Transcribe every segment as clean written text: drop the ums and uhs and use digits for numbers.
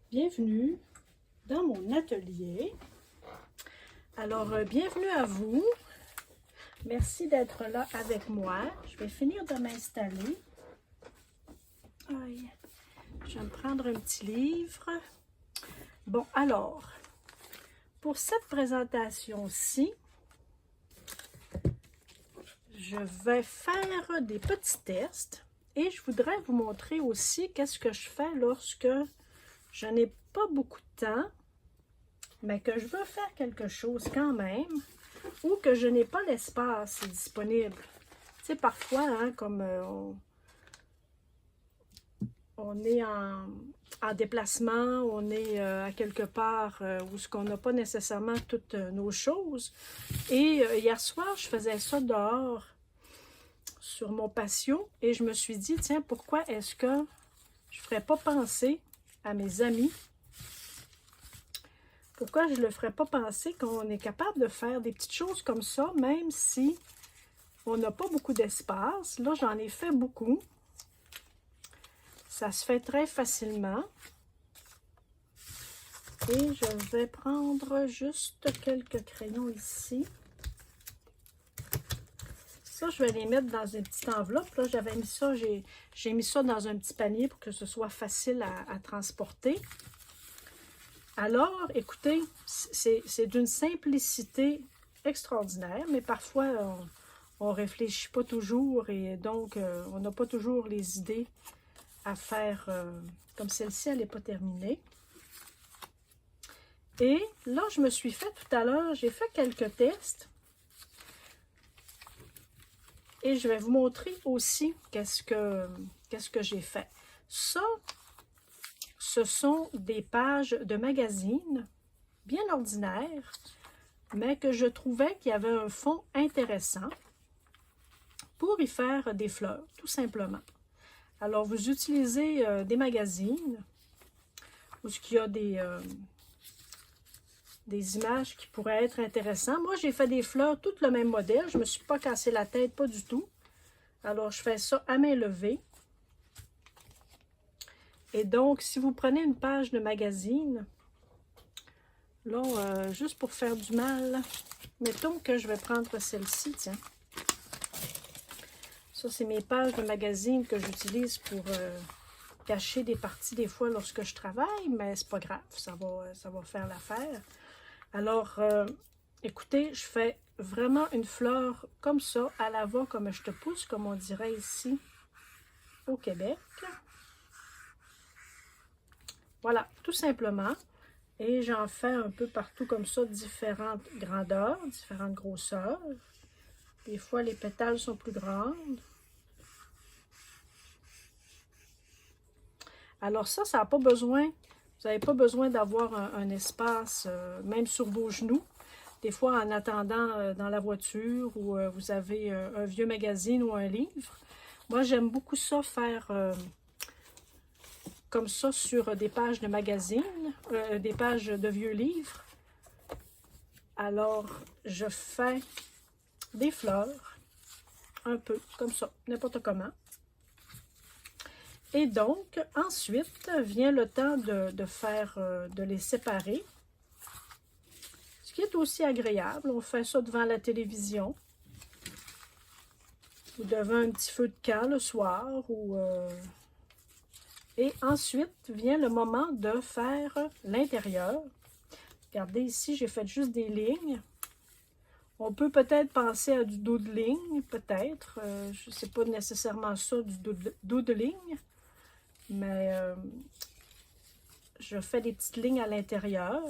Bienvenue dans mon atelier. Alors, bienvenue à vous. Merci d'être là avec moi. Je vais finir de m'installer. Je vais me prendre un petit livre. Bon, alors, pour cette présentation-ci, je vais faire des petits tests et je voudrais vous montrer aussi qu'est-ce que je fais lorsque je n'ai pas beaucoup de temps, mais que je veux faire quelque chose quand même, ou que je n'ai pas l'espace disponible. Tu sais, parfois, hein, comme on est en déplacement, on est à quelque part où on n'a pas nécessairement toutes nos choses. Et hier soir, je faisais ça dehors, sur mon patio, et je me suis dit, tiens, pourquoi est-ce que je ne ferais pas penser à mes amis? Pourquoi je ne le ferais pas penser qu'on est capable de faire des petites choses comme ça, même si on n'a pas beaucoup d'espace? Là, j'en ai fait beaucoup. Ça se fait très facilement. Et je vais prendre juste quelques crayons ici. Ça, je vais les mettre dans une petite enveloppe. Là, j'avais mis ça, j'ai mis ça dans un petit panier pour que ce soit facile à transporter. Alors, écoutez, c'est d'une simplicité extraordinaire, mais parfois, on ne réfléchit pas toujours et donc, on n'a pas toujours les idées à faire comme celle-ci, elle n'est pas terminée. Et là, je me suis fait tout à l'heure, j'ai fait quelques tests. Et je vais vous montrer aussi qu'est-ce que j'ai fait. Ça, ce sont des pages de magazines bien ordinaires, mais que je trouvais qu'il y avait un fond intéressant pour y faire des fleurs, tout simplement. Alors, vous utilisez des magazines où il y a des images qui pourraient être intéressantes. Moi, j'ai fait des fleurs, toutes le même modèle. Je ne me suis pas cassé la tête, pas du tout. Alors, je fais ça à main levée. Et donc, si vous prenez une page de magazine, là, juste pour faire du mal, mettons que je vais prendre celle-ci, tiens. Ça, c'est mes pages de magazine que j'utilise pour cacher des parties des fois lorsque je travaille, mais c'est pas grave, ça va faire l'affaire. Alors, écoutez, je fais vraiment une fleur comme ça, à la va comme je te pousse, comme on dirait ici au Québec. Voilà, tout simplement. Et j'en fais un peu partout comme ça, différentes grandeurs, différentes grosseurs. Des fois, les pétales sont plus grandes. Alors ça n'a pas besoin, vous n'avez pas besoin d'avoir un espace, même sur vos genoux. Des fois, en attendant dans la voiture ou vous avez un vieux magazine ou un livre. Moi, j'aime beaucoup ça, faire comme ça sur des pages de magazine, des pages de vieux livres. Alors, je fais des fleurs, un peu comme ça, n'importe comment. Et donc, ensuite, vient le temps de faire, de les séparer. Ce qui est aussi agréable. On fait ça devant la télévision. Ou devant un petit feu de camp le soir. Et ensuite, vient le moment de faire l'intérieur. Regardez ici, j'ai fait juste des lignes. On peut peut-être penser à du dos de ligne, peut-être. Je ne sais pas nécessairement ça, du dos de ligne. Mais je fais des petites lignes à l'intérieur.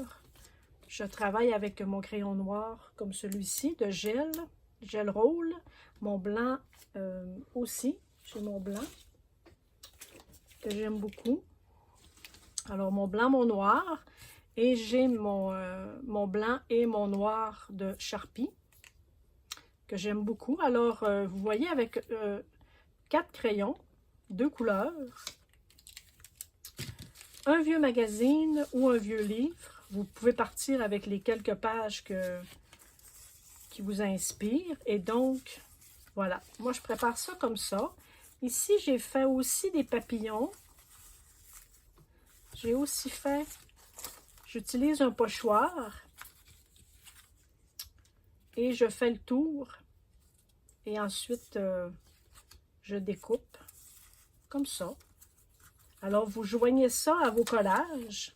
Je travaille avec mon crayon noir comme celui-ci, de gel roll. Mon blanc aussi, j'ai mon blanc, que j'aime beaucoup. Alors, mon blanc, mon noir. Et j'ai mon blanc et mon noir de Sharpie, que j'aime beaucoup. Alors, vous voyez, avec 4 crayons, 2 couleurs, un vieux magazine ou un vieux livre. Vous pouvez partir avec les quelques pages qui vous inspirent. Et donc, voilà. Moi, je prépare ça comme ça. Ici, j'ai fait aussi des papillons. j'ai aussi fait, j'utilise un pochoir et je fais le tour et ensuite je découpe comme ça. Alors vous joignez ça à vos collages.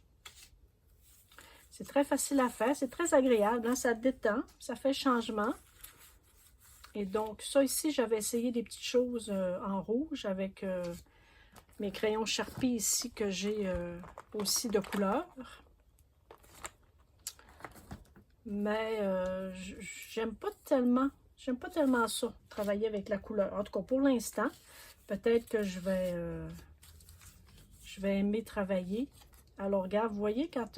C'est très facile à faire, c'est très agréable, hein? Ça détend, ça fait changement. Et donc ça ici, j'avais essayé des petites choses en rouge avec mes crayons Sharpie ici que j'ai aussi de couleur. Mais j'aime pas tellement ça, travailler avec la couleur. En tout cas, pour l'instant, peut-être que je vais aimer travailler. Alors, regarde, vous voyez, quand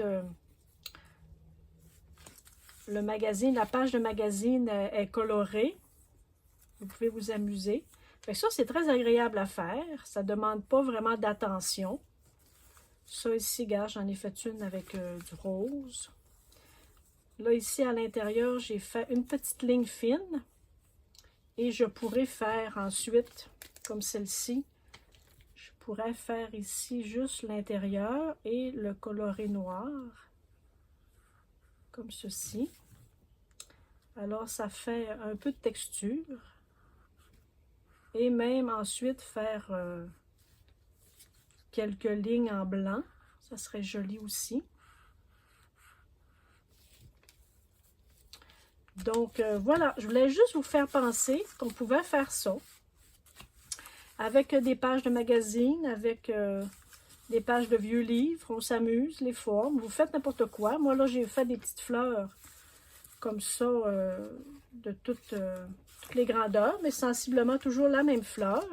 le magazine, la page de magazine est colorée, vous pouvez vous amuser. Fait que ça, c'est très agréable à faire. Ça ne demande pas vraiment d'attention. Ça ici, regarde, j'en ai fait une avec du rose. Là, ici, à l'intérieur, j'ai fait une petite ligne fine. Et je pourrais faire ensuite, comme celle-ci, je pourrais faire ici juste l'intérieur et le coloré noir. Comme ceci. Alors, ça fait un peu de texture. Et même ensuite faire quelques lignes en blanc. Ça serait joli aussi. Donc, voilà. Je voulais juste vous faire penser qu'on pouvait faire ça. Avec des pages de magazine, avec des pages de vieux livres. On s'amuse, les formes. Vous faites n'importe quoi. Moi, là, j'ai fait des petites fleurs comme ça, de toutes les grandeurs, mais sensiblement toujours la même fleur.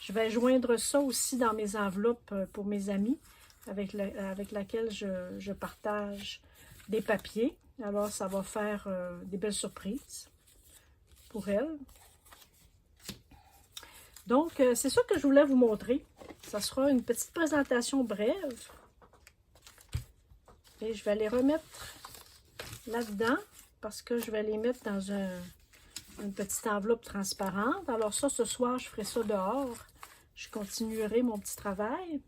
Je vais joindre ça aussi dans mes enveloppes pour mes amis, avec laquelle je partage des papiers. Alors, ça va faire des belles surprises pour elles. Donc, c'est ça que je voulais vous montrer. Ça sera une petite présentation brève. Et je vais les remettre là-dedans parce que je vais les mettre dans une petite enveloppe transparente. Alors ça, ce soir, je ferai ça dehors. Je continuerai mon petit travail.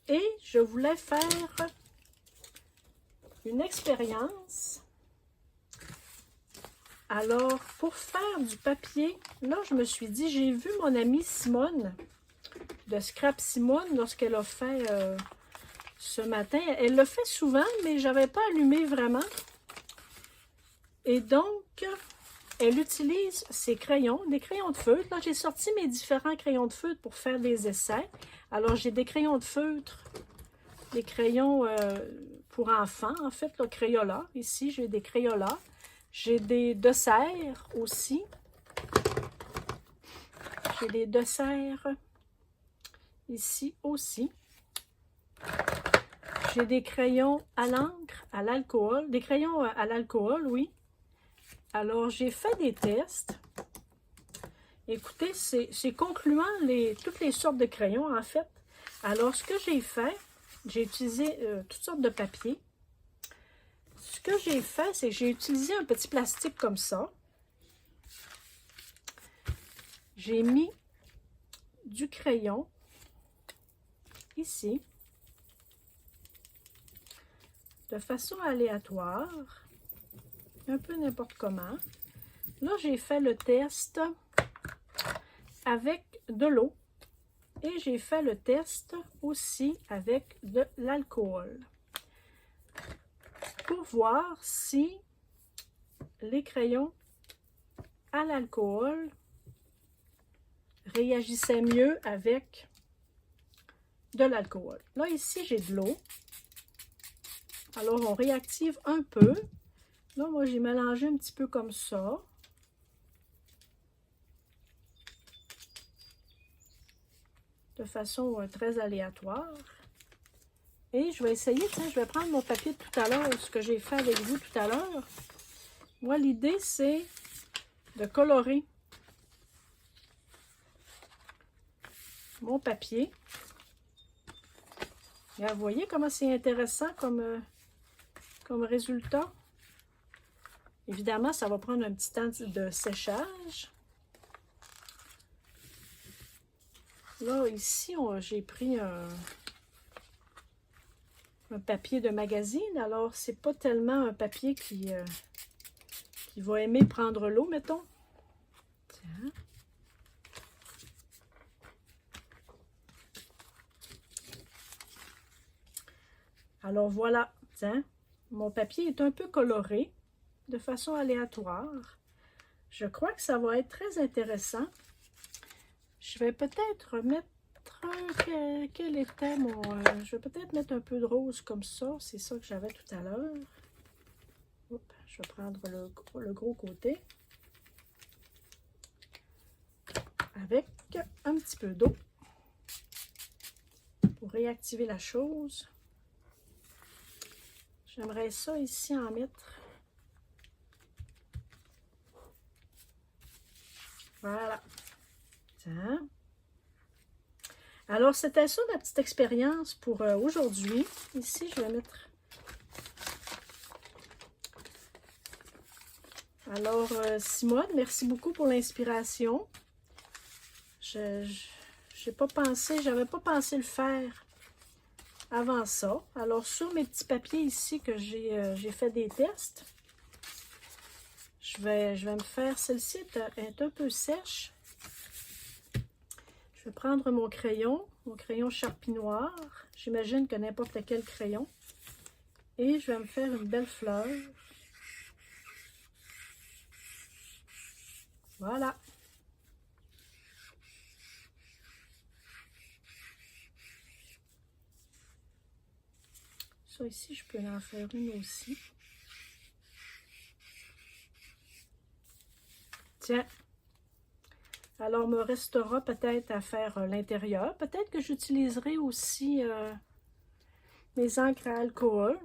Et je voulais faire une expérience. Alors, pour faire du papier, là, je me suis dit, j'ai vu mon amie Simone, de Scrap Simone, lorsqu'elle a fait ce matin. Elle le fait souvent, mais je n'avais pas allumé vraiment. Et donc, elle utilise ses crayons, des crayons de feutre. Là, j'ai sorti mes différents crayons de feutre pour faire des essais. Alors, j'ai des crayons de feutre, des crayons pour enfants, en fait, le Crayola. Ici, j'ai des Crayola. J'ai des desserts aussi. J'ai des desserts ici aussi. J'ai des crayons à l'encre, à l'alcool. Des crayons à l'alcool, oui. Alors, j'ai fait des tests. Écoutez, c'est concluant toutes les sortes de crayons, en fait. Alors, ce que j'ai fait, j'ai utilisé toutes sortes de papiers. Ce que j'ai fait, c'est que j'ai utilisé un petit plastique comme ça. J'ai mis du crayon ici, de façon aléatoire, un peu n'importe comment. Là, j'ai fait le test avec de l'eau et j'ai fait le test aussi avec de l'alcool pour voir si les crayons à l'alcool réagissaient mieux avec de l'alcool. Là, ici, j'ai de l'eau. Alors, on réactive un peu. Là, moi, j'ai mélangé un petit peu comme ça. De façon très aléatoire. Et je vais essayer, tiens, je vais prendre mon papier de tout à l'heure, ce que j'ai fait avec vous tout à l'heure. Moi, l'idée, c'est de colorer mon papier. Et vous voyez comment c'est intéressant comme résultat. Évidemment, ça va prendre un petit temps de séchage. Là, ici, j'ai pris un papier de magazine. Alors, c'est pas tellement un papier qui va aimer prendre l'eau, mettons. Tiens. Alors voilà, tiens, mon papier est un peu coloré de façon aléatoire. Je crois que ça va être très intéressant. Je vais peut-être mettre, quel était mon... je vais peut-être mettre un peu de rose comme ça, c'est ça que j'avais tout à l'heure. Je vais prendre le gros côté. Avec un petit peu d'eau pour réactiver la chose. J'aimerais ça ici en mettre. Voilà. Tiens. Alors, c'était ça ma petite expérience pour aujourd'hui. Ici, je vais mettre... Alors, Simone, merci beaucoup pour l'inspiration. J'avais pas pensé le faire avant ça. Alors, sur mes petits papiers ici que j'ai fait des tests, je vais me faire, celle-ci est un peu sèche. Je vais prendre mon crayon Sharpie noir. J'imagine que n'importe quel crayon. Et je vais me faire une belle fleur. Voilà. Ça ici, je peux en faire une aussi. Tiens. Alors, me restera peut-être à faire l'intérieur. Peut-être que j'utiliserai aussi mes encres à alcool.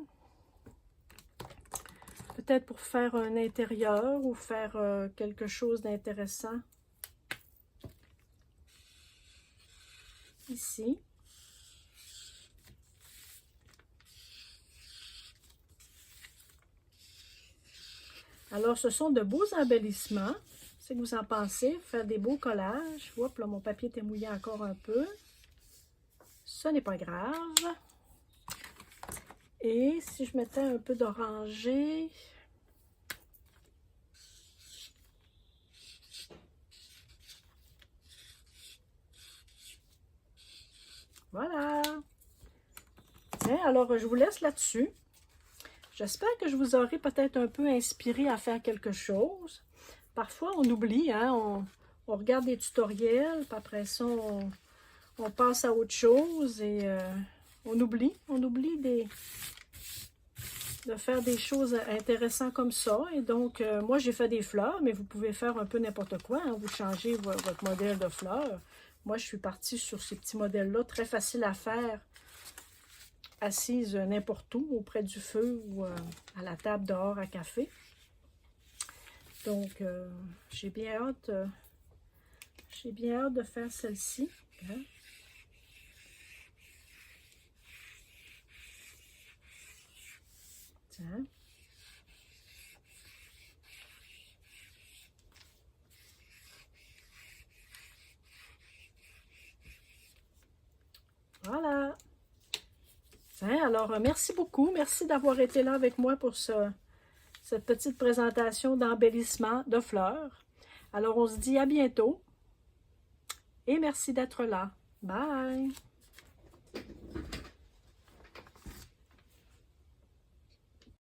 Peut-être pour faire un intérieur ou faire quelque chose d'intéressant. Ici. Alors, ce sont de beaux embellissements. Qu'est-ce que vous en pensez? Faire des beaux collages. Oups, là, mon papier était mouillé encore un peu. Ce n'est pas grave. Et si je mettais un peu d'oranger... Voilà. Tiens, alors, je vous laisse là-dessus. J'espère que je vous aurai peut-être un peu inspiré à faire quelque chose. Parfois, on oublie, hein, on regarde des tutoriels, puis après ça, on passe à autre chose et on oublie de faire des choses intéressantes comme ça. Et donc, moi, j'ai fait des fleurs, mais vous pouvez faire un peu n'importe quoi, hein, vous changez votre modèle de fleurs. Moi, je suis partie sur ces petits modèles-là, très faciles à faire, assise n'importe où, auprès du feu ou à la table dehors à café. Donc, j'ai bien hâte de faire celle-ci. Hein? Tiens. Voilà. Tiens, alors, merci beaucoup. Merci d'avoir été là avec moi pour cette petite présentation d'embellissement de fleurs. Alors, on se dit à bientôt et merci d'être là. Bye!